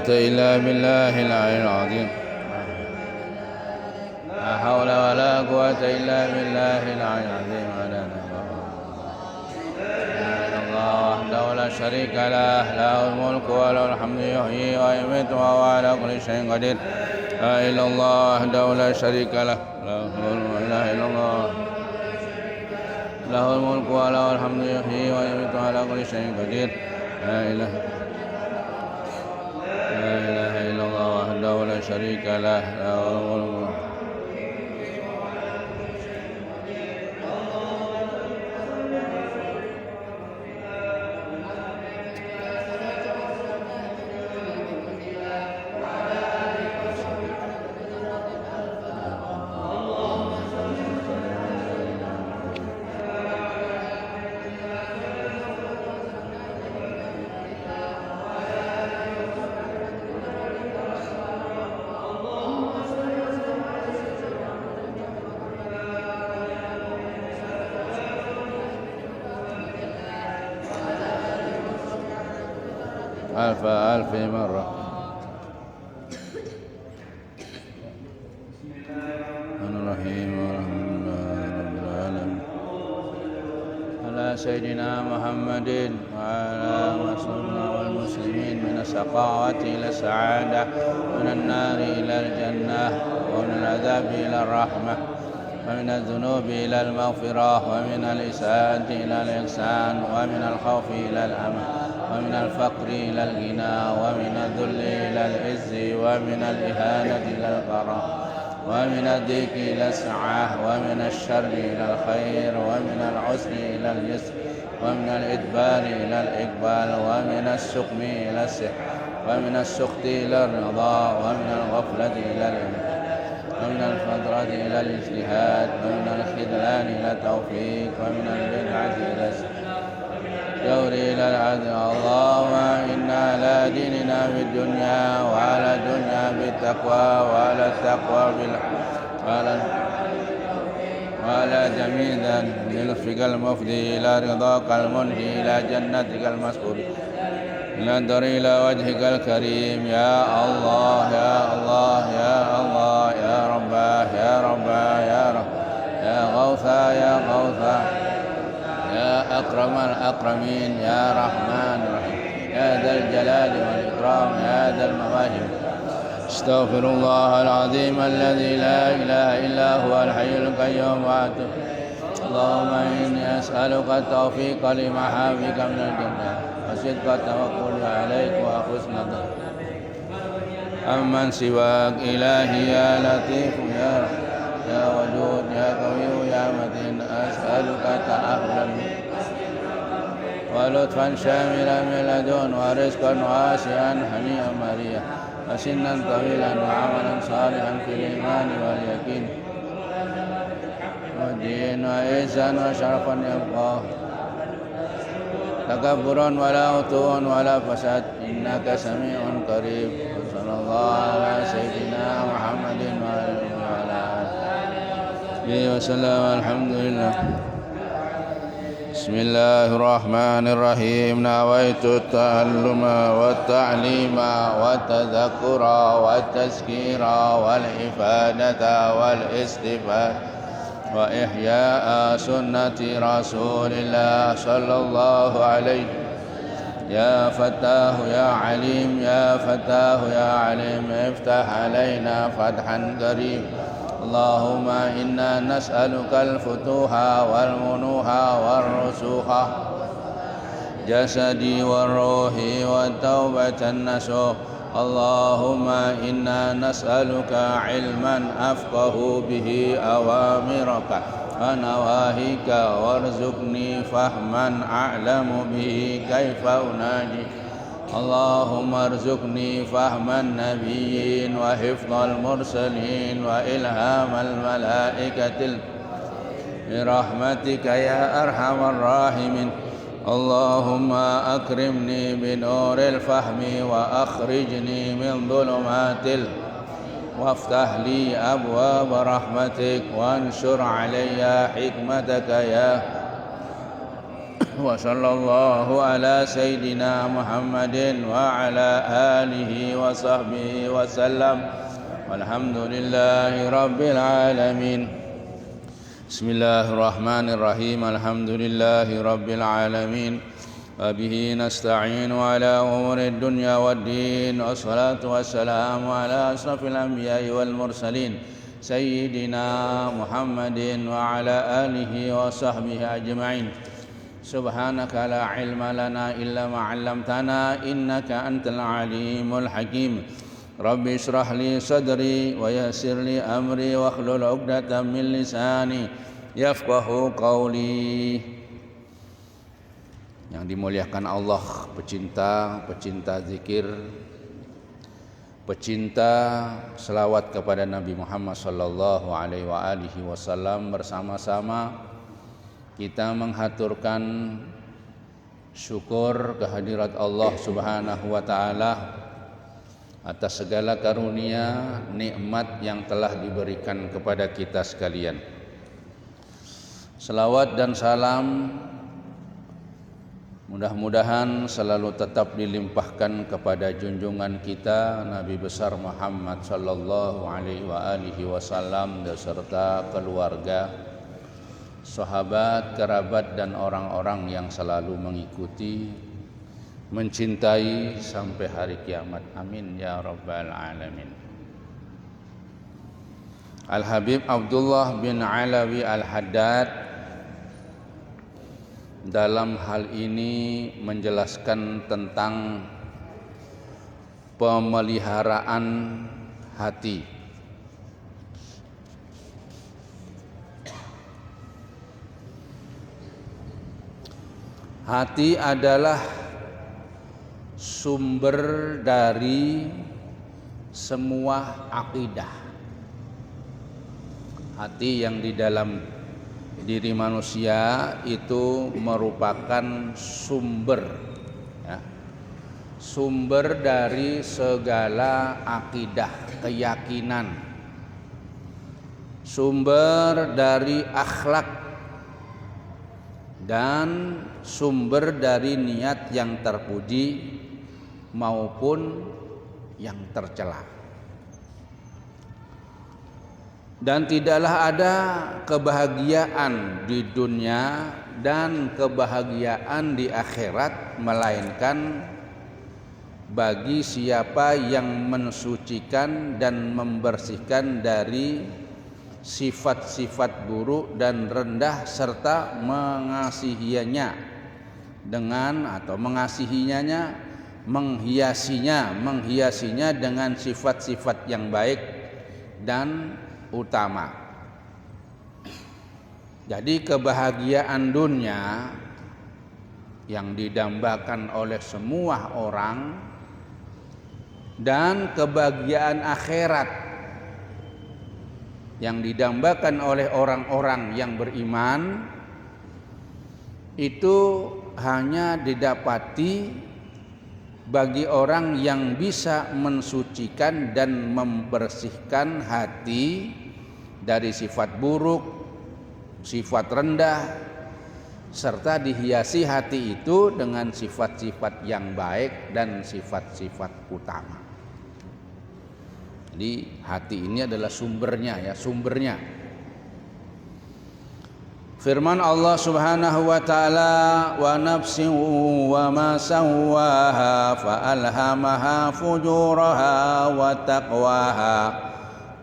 إلا بالله العلي العظيم. لا حول ولا قوة إلا بالله العلي العظيم. لا إله إلا الله وحده لا شريك له، له الملك وله الحمد، يحيي ويميت وهو على كل شيء قدير. لا إله إلا الله وحده لا شريك له، لا إله إلا الله، له الملك وله الحمد، يحيي ويميت وهو على كل شيء قدير. لا إله إلا الله وحده لا شريك له، له الملك. ألف ألف مرة. الرحمن الرحيم ورحمة الله رب العالمين على سيدنا محمد وعلى مسلمين والمسلمين من السخاوة إلى السعادة، من النار إلى الجنة، ومن العذاب إلى الرحمة، ومن الذنوب إلى المغفرة، ومن الإساءة إلى الإحسان، ومن الخوف إلى الأمن، ومن الفقر إلى الغنى، ومن الذل إلى العز، ومن الإهانة إلى الكرم، ومن الضيق إلى السعة، ومن الشر إلى الخير، ومن العسر إلى اليسر، ومن الإدبار إلى الإقبال، ومن السقم إلى السحر، ومن السخط إلى الرضا، ومن الغفلة إلى الإنابة، ومن الفترة إلى الاجتهاد، ومن الخذلان إلى التوفيق، ومن البدعة إلى الجور إلى العدل. اللهم إنا على ديننا بالدنيا، وعلى الدنيا بالتقوى، وعلى التقوى وعلى جميع لطفك المفضي إلى رضاك المنهي، إلى جنتك المسؤول، ننظر إلى وجهك الكريم. يا الله يا الله يا الله، يا رباه يا رباه يا رب، يا غوثا يا غوثا، يا أكرم الأكرمين، يا رحمن الرحيم، يا ذا الجلال والإكرام، يا ذا المواهب. استغفر الله العظيم الذي لا إله إلا هو الحي القيوم وأتوب. اللهم إني أسألك التوفيق لمحابك من الجنة، وصدق التوكل عليك، وحسن أمن سواك. إلهي يا لطيف يا رحيم يا ودود يا قوي يا متين، أسألك تأهلا ولطفا شاملا من لدن، ورزقا واسعا هنيئا مريئا، وسنا طويلا، وعملا صالحا في الإيمان واليقين والدين، وعزا وشرفا يبقى، تكبرا ولا عتوا ولا فساد، إنك سميع قريب. صلى الله على سيدنا محمد وعلى آله وسلم. الحمد لله. بسم الله الرحمن الرحيم نويت التعلم والتعليم والتذكر والتذكير والإفادة والاستفادة وإحياء سنة رسول الله صلى الله عليه يا فتاه يا عليم يا فتاه يا عليم افتح علينا فتحا قريب اللهم إنا نسألك الفتوح والمنوح والرسوخ جسدي والروح والتوبة النسوح اللهم إنا نسألك علما أفقه به أوامرك ونواهيك وارزقني فهما أعلم به كيف أناجي اللهم ارزقني فهم النبيين وحفظ المرسلين وإلهام الملائكة برحمتك يا أرحم الراحمين اللهم أكرمني بنور الفهم وأخرجني من ظلمات وافتح لي أبواب رحمتك وانشر علي حكمتك يا وصلى الله على سيدنا محمد وعلى آله وصحبه وسلم والحمد لله رب العالمين بسم الله الرحمن الرحيم الحمد لله رب العالمين وبه نستعين على أمور الدنيا والدين والصلاة والسلام على أشرف الأنبياء والمرسلين سيدنا محمد وعلى آله وصحبه أجمعين سبحانك لا علم لنا إلا ما علمتنا إنك أنت العليم الحكيم رب اشرح لي صدري ويسر لي أمري واحلل عقدة من لساني يفقه قولي. Yang dimuliakan Allah, pecinta zikir, pecinta selawat kepada Nabi Muhammad sallallahu alaihi wasallam, bersama-sama kita menghaturkan syukur kehadirat Allah Subhanahu wa taala atas segala karunia nikmat yang telah diberikan kepada kita sekalian. Selawat dan salam mudah-mudahan selalu tetap dilimpahkan kepada junjungan kita Nabi besar Muhammad sallallahu alaihi wasallam beserta keluarga, sahabat, kerabat dan orang-orang yang selalu mengikuti, mencintai sampai hari kiamat. Amin ya rabbal alamin. Al-Habib Abdullah bin Alawi Al-Haddad dalam hal ini menjelaskan tentang pemeliharaan hati. Hati adalah sumber dari semua akidah. Hati yang di dalam diri manusia itu merupakan sumber, ya, sumber dari segala akidah, keyakinan, sumber dari akhlak, dan sumber dari niat yang terpuji maupun yang tercela. Dan tidaklah ada kebahagiaan di dunia dan kebahagiaan di akhirat melainkan bagi siapa yang mensucikan dan membersihkan dari sifat-sifat buruk dan rendah serta mengasihinya dengan atau mengasihinya, menghiasinya dengan sifat-sifat yang baik dan utama. Jadi kebahagiaan dunia yang didambakan oleh semua orang dan kebahagiaan akhirat yang didambakan oleh orang-orang yang beriman itu hanya didapati bagi orang yang bisa mensucikan dan membersihkan hati dari sifat buruk, sifat rendah, serta dihiasi hati itu dengan sifat-sifat yang baik dan sifat-sifat utama. Jadi hati ini adalah sumbernya ya, sumbernya. Firman Allah Subhanahu wa taala, wa nafsin wa ma sawwaha fa alhamaha fujuraha wa taqwaha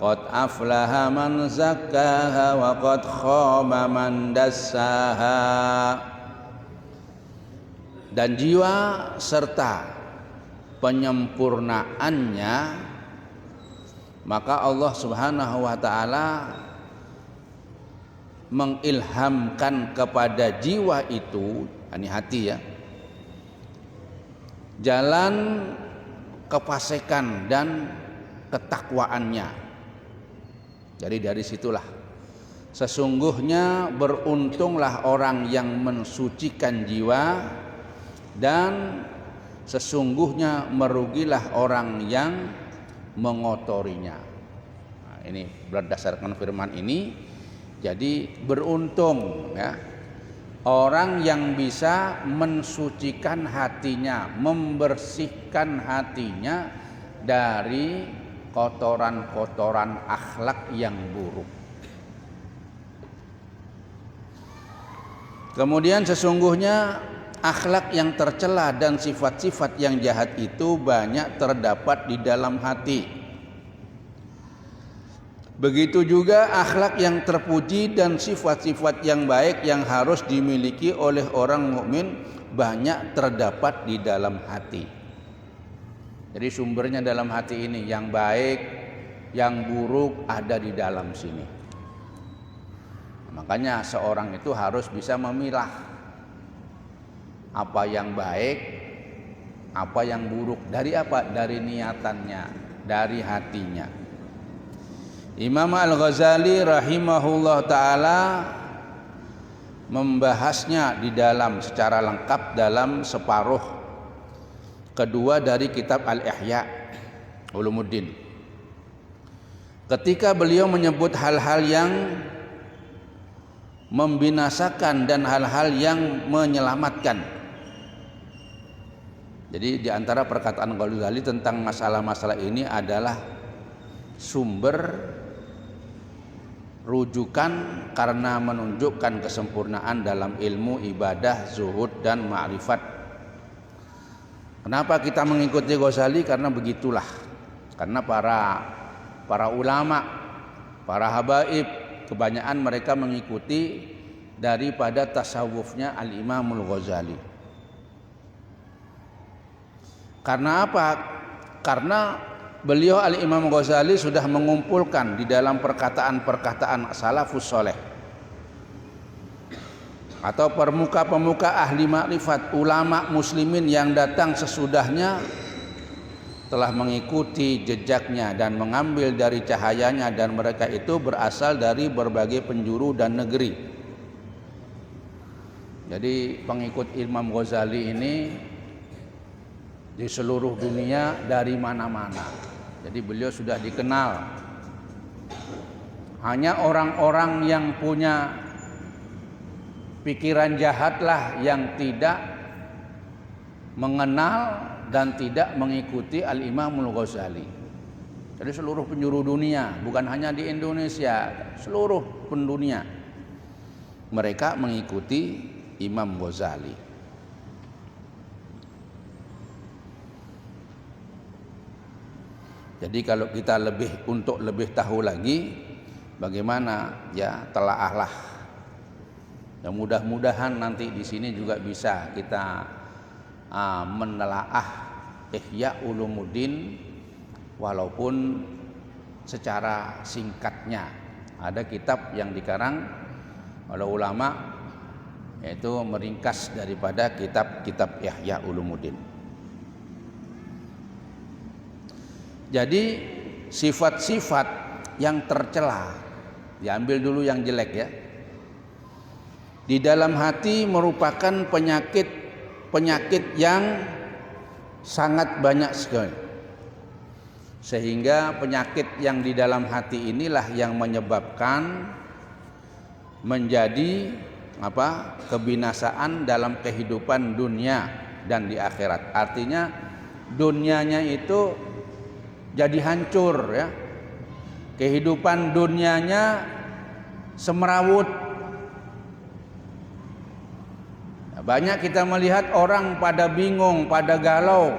qad aflaha man zakkaha wa qad khaba man dassaha. Dan jiwa serta penyempurnaannya, maka Allah Subhanahu wa taala mengilhamkan kepada jiwa itu, ini hati ya, jalan kefasikan dan ketakwaannya. Jadi dari situlah sesungguhnya beruntunglah orang yang mensucikan jiwa, dan sesungguhnya merugilah orang yang mengotorinya. Nah, ini berdasarkan firman ini. Jadi beruntung ya orang yang bisa mensucikan hatinya, membersihkan hatinya dari kotoran-kotoran akhlak yang buruk. Kemudian sesungguhnya akhlak yang tercela dan sifat-sifat yang jahat itu banyak terdapat di dalam hati. Begitu juga akhlak yang terpuji dan sifat-sifat yang baik yang harus dimiliki oleh orang mukmin banyak terdapat di dalam hati. Jadi sumbernya dalam hati ini, yang baik, yang buruk ada di dalam sini. Makanya seorang itu harus bisa memilah apa yang baik, apa yang buruk. Dari apa? Dari niatannya, dari hatinya. Imam Al-Ghazali rahimahullah ta'ala membahasnya di dalam secara lengkap dalam separuh kedua dari kitab Al-Ihya Ulumuddin. Ketika beliau menyebut hal-hal yang membinasakan dan hal-hal yang menyelamatkan. Jadi di antara perkataan Ghazali tentang masalah-masalah ini adalah sumber rujukan karena menunjukkan kesempurnaan dalam ilmu, ibadah, zuhud dan ma'rifat. Kenapa kita mengikuti Ghazali? Karena begitulah. Karena para ulama, para habaib, kebanyakan mereka mengikuti daripada tasawufnya Al-Imamul Ghazali. Karena apa? Karena beliau Al-Imam Ghazali sudah mengumpulkan di dalam perkataan-perkataan salafus soleh atau pemuka-pemuka ahli makrifat, ulama muslimin yang datang sesudahnya telah mengikuti jejaknya dan mengambil dari cahayanya, dan mereka itu berasal dari berbagai penjuru dan negeri. Jadi pengikut Imam Ghazali ini di seluruh dunia dari mana-mana. Jadi beliau sudah dikenal. Hanya orang-orang yang punya pikiran jahatlah yang tidak mengenal dan tidak mengikuti Al-Imamul Ghazali. Jadi seluruh penjuru dunia, bukan hanya di Indonesia, seluruh pendunia mereka mengikuti Imam Ghazali. Jadi kalau kita untuk lebih tahu lagi bagaimana ya telaahlah. Ya mudah-mudahan nanti di sini juga bisa kita menelaah Ihya Ulumuddin walaupun secara singkatnya. Ada kitab yang dikarang oleh ulama yaitu meringkas daripada kitab-kitab Ihya Ulumuddin. Jadi sifat-sifat yang tercela, diambil dulu yang jelek ya. Di dalam hati merupakan penyakit yang sangat banyak sekali. Sehingga penyakit yang di dalam hati inilah yang menyebabkan menjadi kebinasaan dalam kehidupan dunia dan di akhirat. Artinya dunianya itu jadi hancur ya. Kehidupan dunianya semrawut. Banyak kita melihat orang pada bingung, pada galau.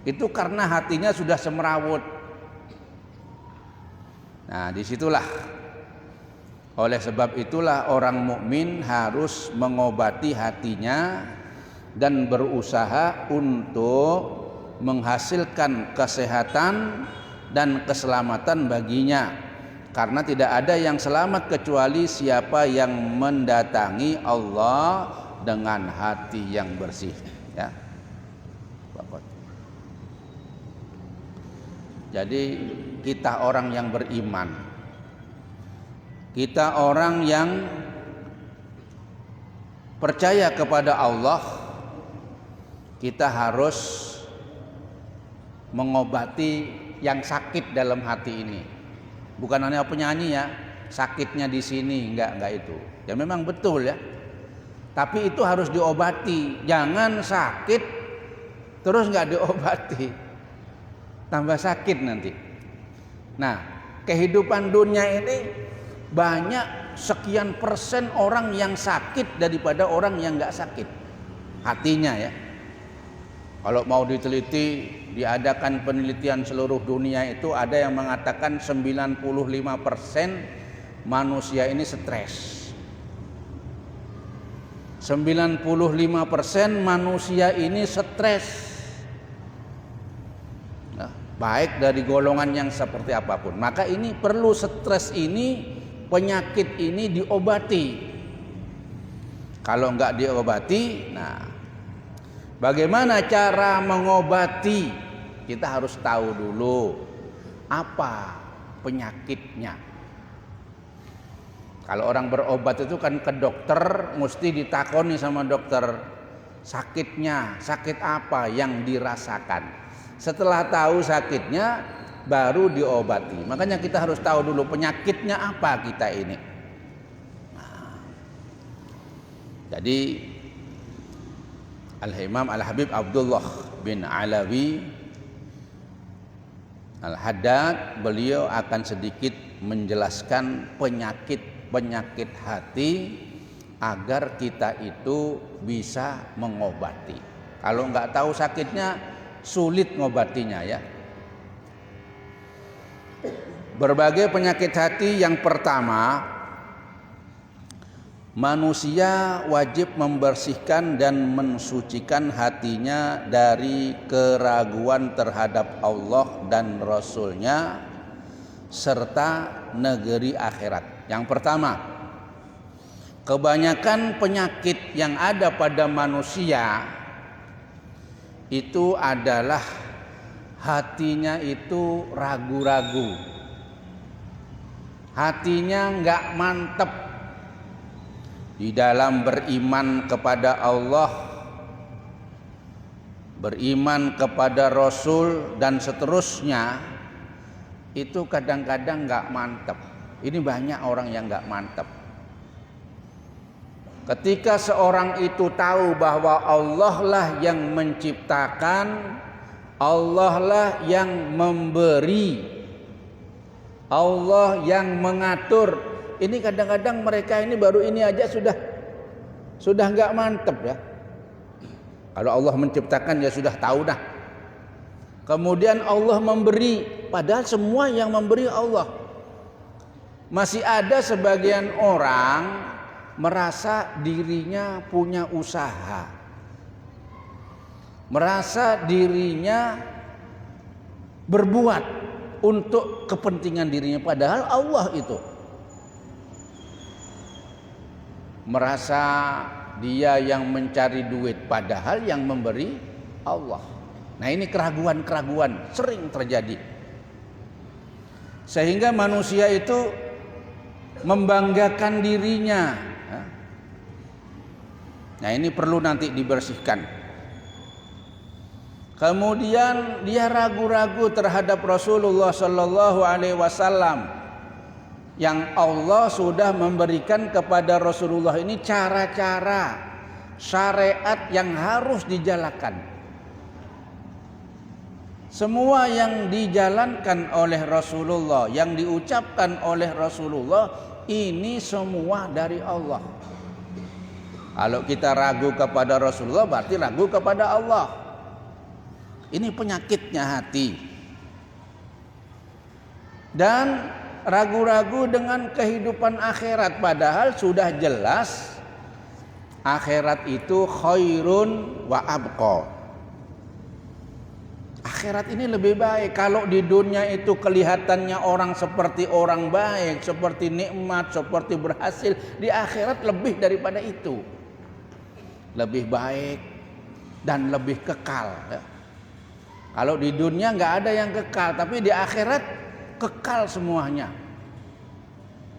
Itu karena hatinya sudah semrawut. Nah, disitulah. Oleh sebab itulah orang mukmin harus mengobati hatinya dan berusaha untuk menghasilkan kesehatan dan keselamatan baginya. Karena tidak ada yang selamat kecuali siapa yang mendatangi Allah dengan hati yang bersih, ya. Jadi kita orang yang beriman, kita orang yang percaya kepada Allah, kita harus mengobati yang sakit dalam hati ini. Bukan hanya penyanyi ya, sakitnya di sini, enggak itu. Ya memang betul ya. Tapi itu harus diobati. Jangan sakit terus enggak diobati. Tambah sakit nanti. Nah, kehidupan dunia ini banyak sekian persen orang yang sakit daripada orang yang enggak sakit. Hatinya ya. Kalau mau diteliti, diadakan penelitian seluruh dunia itu ada yang mengatakan 95% manusia ini stres. 95% manusia ini stres. Nah, baik dari golongan yang seperti apapun. Maka ini perlu stres ini, penyakit ini diobati. Kalau enggak diobati, nah bagaimana cara mengobati? Kita harus tahu dulu apa penyakitnya. Kalau orang berobat itu kan ke dokter, mesti ditakoni sama dokter sakitnya, sakit apa yang dirasakan. Setelah tahu sakitnya, baru diobati. Makanya kita harus tahu dulu penyakitnya apa kita ini. Nah, jadi Al-Imam Al-Habib Abdullah bin Alawi Al-Haddad, beliau akan sedikit menjelaskan penyakit hati agar kita itu bisa mengobati. Kalau nggak tahu sakitnya, sulit ngobatinya ya. Berbagai penyakit hati, yang pertama, manusia wajib membersihkan dan mensucikan hatinya dari keraguan terhadap Allah dan Rasul-Nya serta negeri akhirat. Yang pertama, kebanyakan penyakit yang ada pada manusia itu adalah hatinya itu ragu-ragu. Hatinya nggak mantep di dalam beriman kepada Allah, beriman kepada Rasul dan seterusnya. Itu kadang-kadang nggak mantep. Ini banyak orang yang nggak mantep. Ketika seorang itu tahu bahwa Allah lah yang menciptakan, Allah lah yang memberi, Allah yang mengatur. Ini kadang-kadang mereka ini baru ini aja sudah nggak mantep ya. Kalau Allah menciptakan ya sudah tahu dah. Kemudian Allah memberi, padahal semua yang memberi Allah. Masih ada sebagian orang merasa dirinya punya usaha, merasa dirinya berbuat untuk kepentingan dirinya, padahal Allah itu. Merasa dia yang mencari duit, padahal yang memberi Allah. Nah, ini keraguan-keraguan sering terjadi, sehingga manusia itu membanggakan dirinya. Nah, ini perlu nanti dibersihkan. Kemudian dia ragu-ragu terhadap Rasulullah Sallallahu Alaihi Wasallam. yang Allah sudah memberikan kepada Rasulullah ini cara-cara, syariat yang harus dijalankan. Semua yang dijalankan oleh Rasulullah, yang diucapkan oleh Rasulullah, ini semua dari Allah. Kalau kita ragu kepada Rasulullah, berarti ragu kepada Allah. Ini penyakitnya hati. Dan ragu-ragu dengan kehidupan akhirat, padahal sudah jelas akhirat itu khairun wa abqa. Akhirat ini lebih baik. Kalau di dunia itu kelihatannya orang seperti orang baik, seperti nikmat, seperti berhasil, di akhirat lebih daripada itu. Lebih baik dan lebih kekal. Kalau di dunia nggak ada yang kekal, tapi di akhirat kekal semuanya.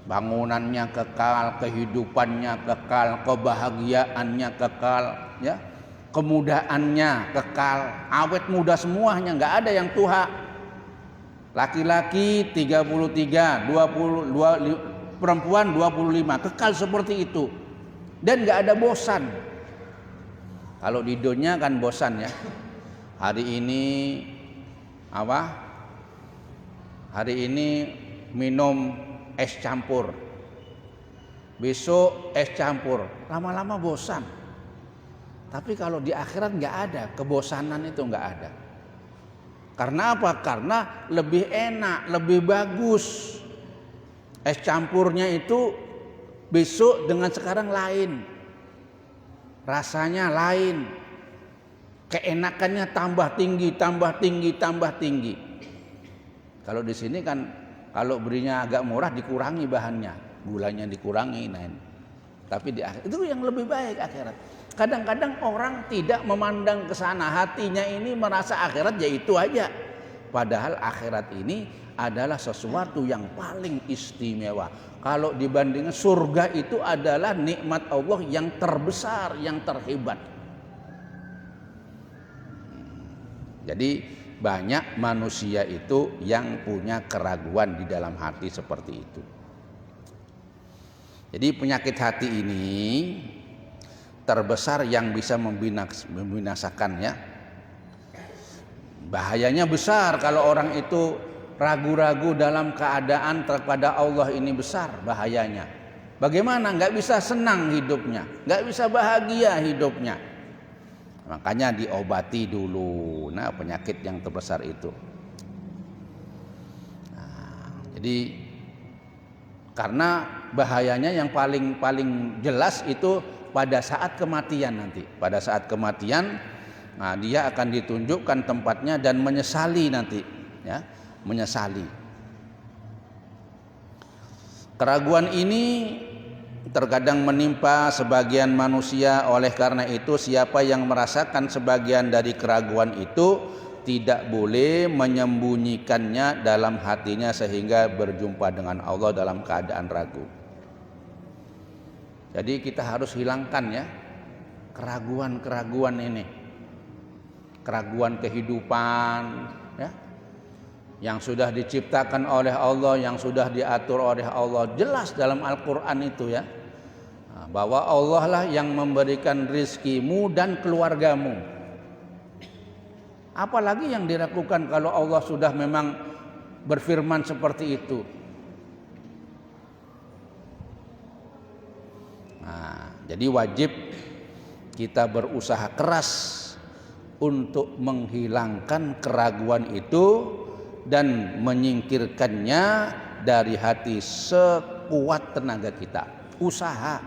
Bangunannya kekal, kehidupannya kekal, kebahagiaannya kekal, ya. Kemudaannya kekal, awet muda semuanya, nggak ada yang tua. Laki-laki 33, 20, perempuan 25, kekal seperti itu. Dan nggak ada bosan. Kalau di dunia kan bosan ya. Hari ini apa? Hari ini minum es campur. Besok es campur. Lama-lama bosan. Tapi kalau di akhirat nggak ada, kebosanan itu nggak ada. Karena apa? Karena lebih enak, lebih bagus. Es campurnya itu besok dengan sekarang lain. Rasanya lain. Keenakannya tambah tinggi, tambah tinggi, tambah tinggi. Kalau di sini kan kalau berinya agak murah dikurangi bahannya, gulanya dikurangi, tapi di akhirat itu yang lebih baik akhirat. Kadang-kadang orang tidak memandang ke sana, hatinya ini merasa akhirat ya itu aja. Padahal akhirat ini adalah sesuatu yang paling istimewa. Kalau dibandingkan surga itu adalah nikmat Allah yang terbesar, yang terhebat. Jadi banyak manusia itu yang punya keraguan di dalam hati seperti itu. Jadi penyakit hati ini terbesar yang bisa membinasakannya. Bahayanya besar kalau orang itu ragu-ragu dalam keadaan kepada Allah, ini besar bahayanya. Bagaimana? Nggak bisa senang hidupnya, nggak bisa bahagia hidupnya. Makanya diobati dulu. Nah, penyakit yang terbesar itu. Jadi karena bahayanya yang paling jelas itu pada saat kematian nanti. Pada saat kematian, nah dia akan ditunjukkan tempatnya dan menyesali nanti, ya, menyesali. Keraguan ini terkadang menimpa sebagian manusia. Oleh karena itu, siapa yang merasakan sebagian dari keraguan itu tidak boleh menyembunyikannya dalam hatinya sehingga berjumpa dengan Allah dalam keadaan ragu. Jadi kita harus hilangkan ya keraguan-keraguan ini. Keraguan kehidupan ya, yang sudah diciptakan oleh Allah, yang sudah diatur oleh Allah. Jelas dalam Al-Quran itu ya, bahwa Allah lah yang memberikan rizkimu dan keluargamu. Apalagi yang diragukan kalau Allah sudah memang berfirman seperti itu. Nah, jadi wajib kita berusaha keras untuk menghilangkan keraguan itu dan menyingkirkannya dari hati sekuat tenaga kita. Usaha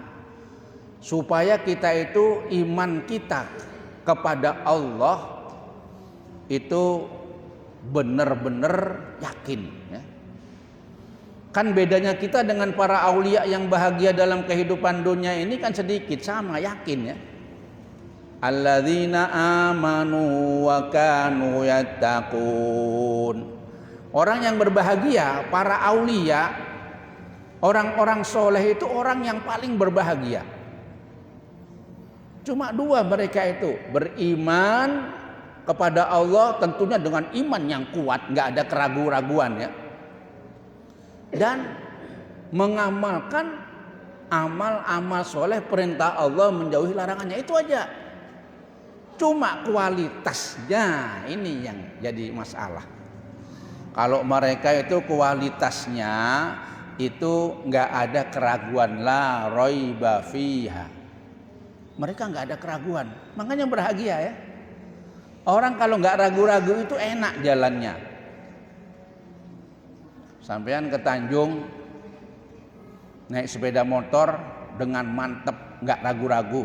supaya kita itu iman kita kepada Allah itu benar-benar yakin ya. Kan bedanya kita dengan para aulia yang bahagia dalam kehidupan dunia ini kan sedikit, sama yakin ya. Alladzina amanu wa kanu yattaqun. Orang yang berbahagia, para aulia, orang-orang soleh itu orang yang paling berbahagia. Cuma dua mereka itu, beriman kepada Allah tentunya dengan iman yang kuat, nggak ada keraguan-raguan ya. Dan mengamalkan amal-amal soleh, perintah Allah, menjauhi larangannya, itu aja. Cuma kualitasnya ini yang jadi masalah. Kalau mereka itu kualitasnya itu nggak ada keraguan, la raiba fiha. Mereka nggak ada keraguan, makanya bahagia ya. Orang kalau nggak ragu-ragu itu enak jalannya. Sampean ke Tanjung naik sepeda motor dengan mantep, nggak ragu-ragu,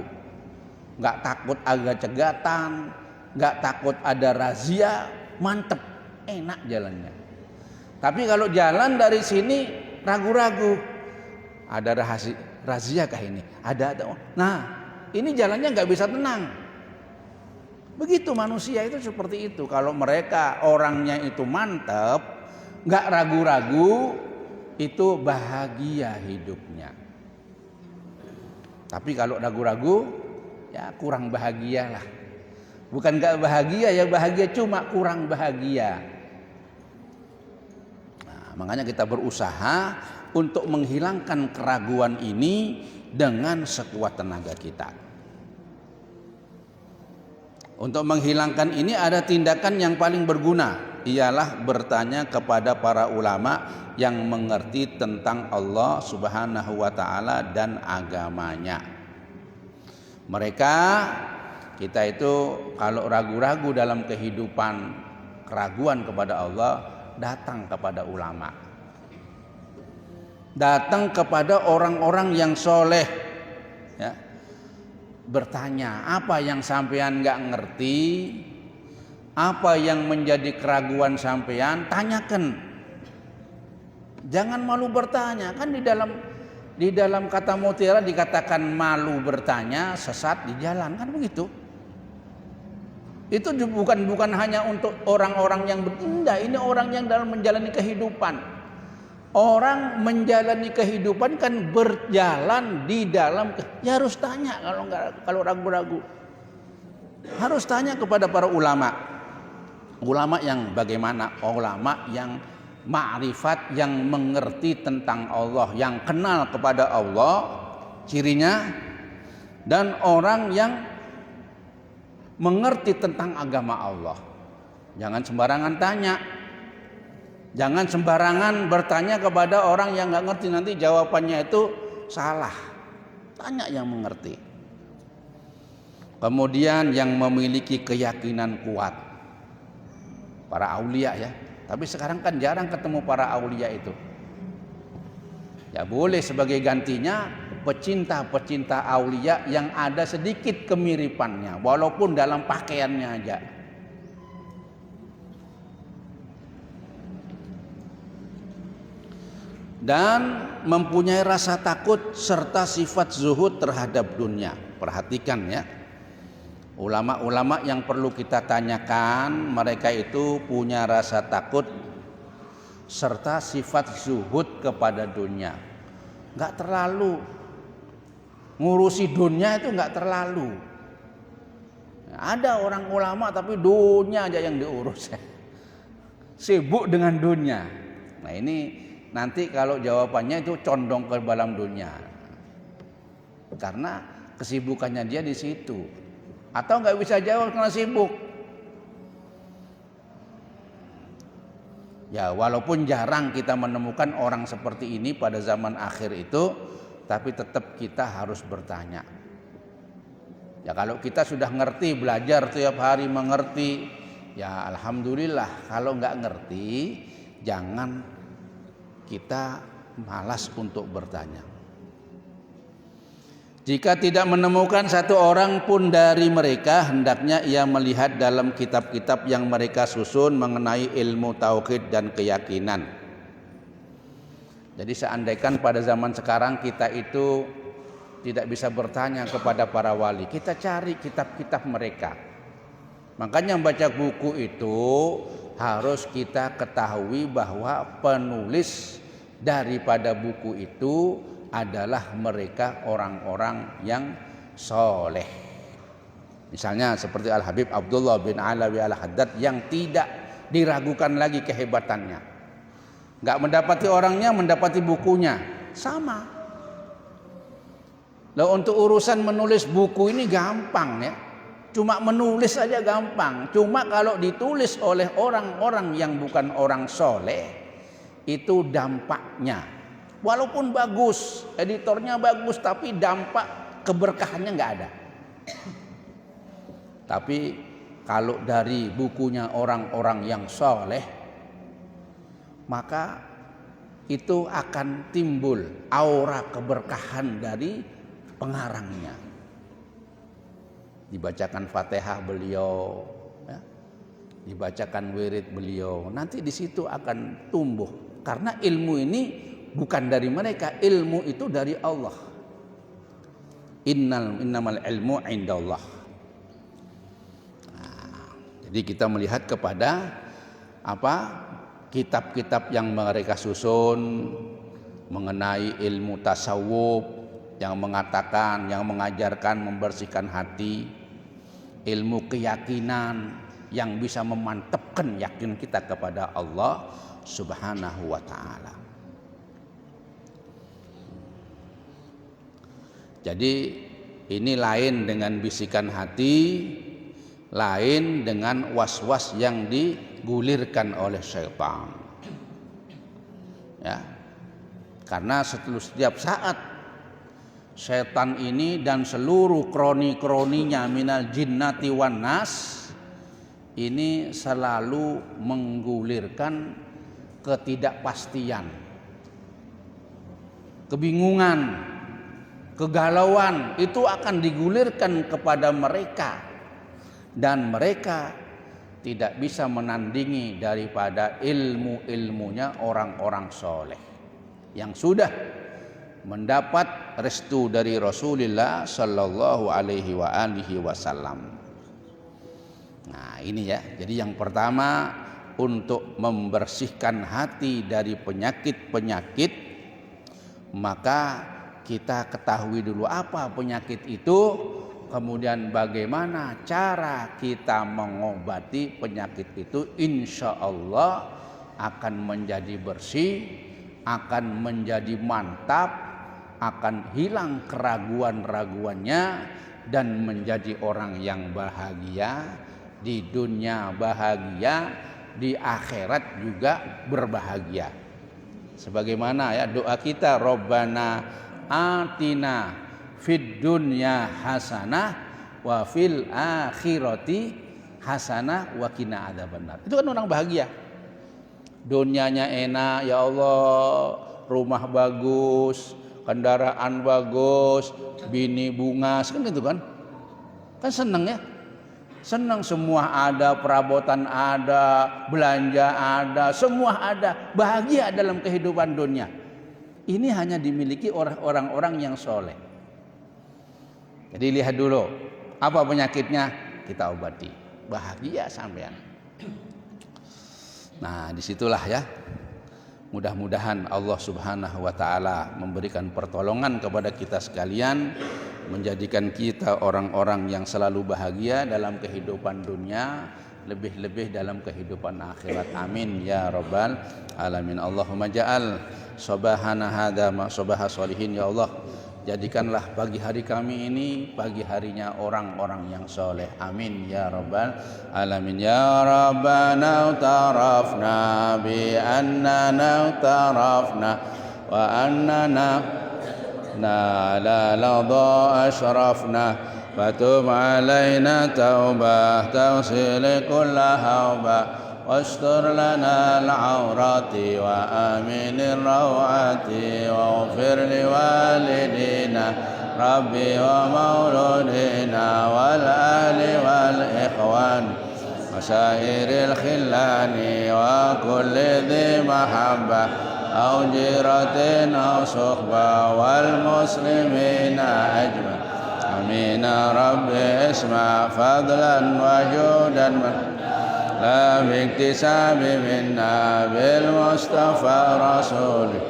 nggak takut ada cegatan, nggak takut ada razia, mantep, enak jalannya. Tapi kalau jalan dari sini ragu-ragu, ada razia kah ini? Ada. Nah, ini jalannya nggak bisa tenang. Begitu manusia itu seperti itu. Kalau mereka orangnya itu mantap, nggak ragu-ragu, itu bahagia hidupnya. Tapi kalau ragu-ragu, ya kurang bahagia lah. Bukan nggak bahagia, ya bahagia cuma kurang bahagia. Nah, makanya kita berusaha untuk menghilangkan keraguan ini dengan sekuat tenaga kita. Untuk menghilangkan ini ada tindakan yang paling berguna, ialah bertanya kepada para ulama yang mengerti tentang Allah Subhanahu wa taala dan agamanya. Mereka, kita itu kalau ragu-ragu dalam kehidupan, keraguan kepada Allah, datang kepada ulama. Datang kepada orang-orang yang soleh, ya. Bertanya apa yang sampean nggak ngerti, apa yang menjadi keraguan sampean, tanyakan. Jangan malu bertanya. Kan di dalam kata mutiara dikatakan malu bertanya, sesat di jalan, kan begitu. Itu bukan hanya untuk orang-orang yang berindah, ini orang yang dalam menjalani kehidupan. Orang menjalani kehidupan kan berjalan di dalam, ya harus tanya kalau ragu-ragu. Harus tanya kepada para ulama. Ulama yang bagaimana? Ulama yang ma'rifat, yang mengerti tentang Allah, yang kenal kepada Allah, cirinya, dan orang yang mengerti tentang agama Allah. Jangan sembarangan tanya. Jangan sembarangan bertanya kepada orang yang nggak ngerti, nanti jawabannya itu salah. Tanya yang mengerti. Kemudian yang memiliki keyakinan kuat, para aulia ya. Tapi sekarang kan jarang ketemu para aulia itu. Ya boleh sebagai gantinya pecinta-pecinta aulia yang ada sedikit kemiripannya, walaupun dalam pakaiannya aja. Dan mempunyai rasa takut serta sifat zuhud terhadap dunia. Perhatikan ya, ulama-ulama yang perlu kita tanyakan, mereka itu punya rasa takut serta sifat zuhud kepada dunia. Nggak terlalu ngurusi dunia, itu nggak terlalu. Ada orang ulama tapi dunia aja yang diurus, sibuk dengan dunia. Nah ini nanti kalau jawabannya itu condong ke dalam dunia, karena kesibukannya dia di situ, atau nggak bisa jawab karena sibuk. Ya walaupun jarang kita menemukan orang seperti ini pada zaman akhir itu, tapi tetap kita harus bertanya. Ya kalau kita sudah ngerti, belajar tiap hari mengerti, ya alhamdulillah. Kalau nggak ngerti, jangan kita malas untuk bertanya. Jika tidak menemukan satu orang pun dari mereka, hendaknya ia melihat dalam kitab-kitab yang mereka susun mengenai ilmu tauhid dan keyakinan. Jadi seandainya pada zaman sekarang kita itu tidak bisa bertanya kepada para wali, kita cari kitab-kitab mereka. Makanya baca buku itu harus kita ketahui bahwa penulis daripada buku itu adalah mereka orang-orang yang soleh. Misalnya seperti Al-Habib Abdullah bin Alawi Al-Haddad yang tidak diragukan lagi kehebatannya. Gak mendapati orangnya, mendapati bukunya. sama. Lah untuk urusan menulis buku ini gampang ya. Cuma menulis aja gampang. Cuma kalau ditulis oleh orang-orang yang bukan orang soleh, itu dampaknya. Walaupun bagus, editornya bagus, tapi dampak keberkahannya nggak ada. Tapi kalau dari bukunya orang-orang yang soleh, maka itu akan timbul aura keberkahan dari pengarangnya. Dibacakan Fatihah beliau, ya, dibacakan wirid beliau, nanti di situ akan tumbuh. Karena ilmu ini bukan dari mereka, ilmu itu dari Allah. Innamal ilmu indallah. Nah, jadi kita melihat kepada kitab-kitab yang mereka susun mengenai ilmu tasawuf, yang mengatakan, yang mengajarkan membersihkan hati, ilmu keyakinan yang bisa memantapkan yakin kita kepada Allah Subhanahu wa ta'ala. Jadi ini lain dengan bisikan hati, lain dengan was-was yang digulirkan oleh syaitan. Ya. Karena setiap saat syaitan ini dan seluruh kroni-kroninya minal jinnati wan nas ini selalu menggulirkan ketidakpastian, kebingungan, kegalauan, itu akan digulirkan kepada mereka, dan mereka tidak bisa menandingi daripada ilmu-ilmunya orang-orang soleh yang sudah mendapat restu dari Rasulullah sallallahu alaihi wasallam. Nah, ini ya. Jadi yang pertama, untuk membersihkan hati dari penyakit-penyakit, maka kita ketahui dulu apa penyakit itu, kemudian bagaimana cara kita mengobati penyakit itu. Insya Allah akan menjadi bersih, akan menjadi mantap, akan hilang keraguan-raguannya, dan menjadi orang yang bahagia di dunia, bahagia di akhirat juga berbahagia. Sebagaimana ya doa kita, Rabbana atina fid dunya hasanah wa fil akhirati hasanah wa qina adzabannar. Itu kan orang bahagia. Dunianya enak, ya Allah, rumah bagus, kendaraan bagus, bini bunga, kan gitu kan? Kan seneng ya? Senang, semua ada, perabotan ada, belanja ada, semua ada, bahagia dalam kehidupan dunia. Ini hanya dimiliki orang-orang yang soleh. Jadi lihat dulu apa penyakitnya, kita obati, bahagia sampean. Nah, disitulah ya, mudah-mudahan Allah Subhanahu wa ta'ala memberikan pertolongan kepada kita sekalian, menjadikan kita orang-orang yang selalu bahagia dalam kehidupan dunia, lebih-lebih dalam kehidupan akhirat. Amin ya rabbal alamin. Allahumma ja'al subhana hadza ma subha sholihin. Ya Allah, jadikanlah pagi hari kami ini pagi harinya orang-orang yang soleh. Amin ya rabbal alamin. Ya rabbana tarafna bi annana tarafna wa annana la ladha ashrafna fatub alaina taubah tawsil kulla hawbah wastur lana al-awrati wa aminir rawati wa ghfir li walidina rabbi wa mauludina wal ahli wal ikhwan masairil khillani wa kulli dhi mahabbah أو جيرة أو صحبة والمسلمين أجمع آمين رب اسمع فضلا وجودا لا باكتساب منا بالمصطفى رسوله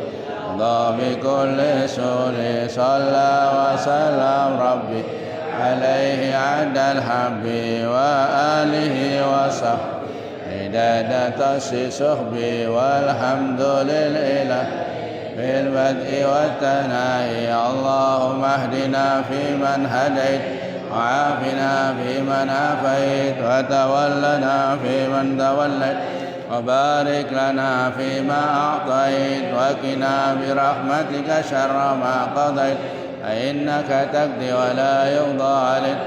الله بكل سول صلى وسلم ربي عليه عد الحب وآله وصحبه عداد تصي صحبي والحمد لله في البدء والثناء. اللهم اهدنا فيمن هديت وعافنا فيمن عافيت وتولنا فيمن توليت وبارك لنا فيما أعطيت وقنا برحمتك شر ما قضيت فإنك تقضي ولا يقضى عليك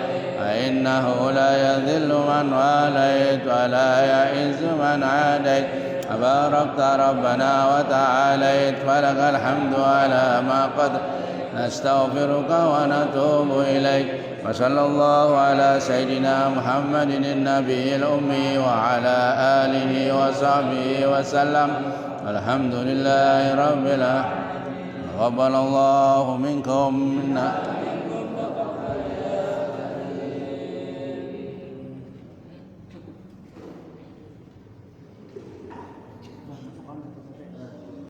فإنه لا يذل من واليت ولا يعز من عاديت تباركت ربنا وتعاليت فلك الحمد على ما قد نستغفرك ونتوب إليك. وصلى الله على سيدنا محمد النبي الأمي وعلى آله وصحبه وسلم. الحمد لله رب العالمين. تقبل الله منكم منا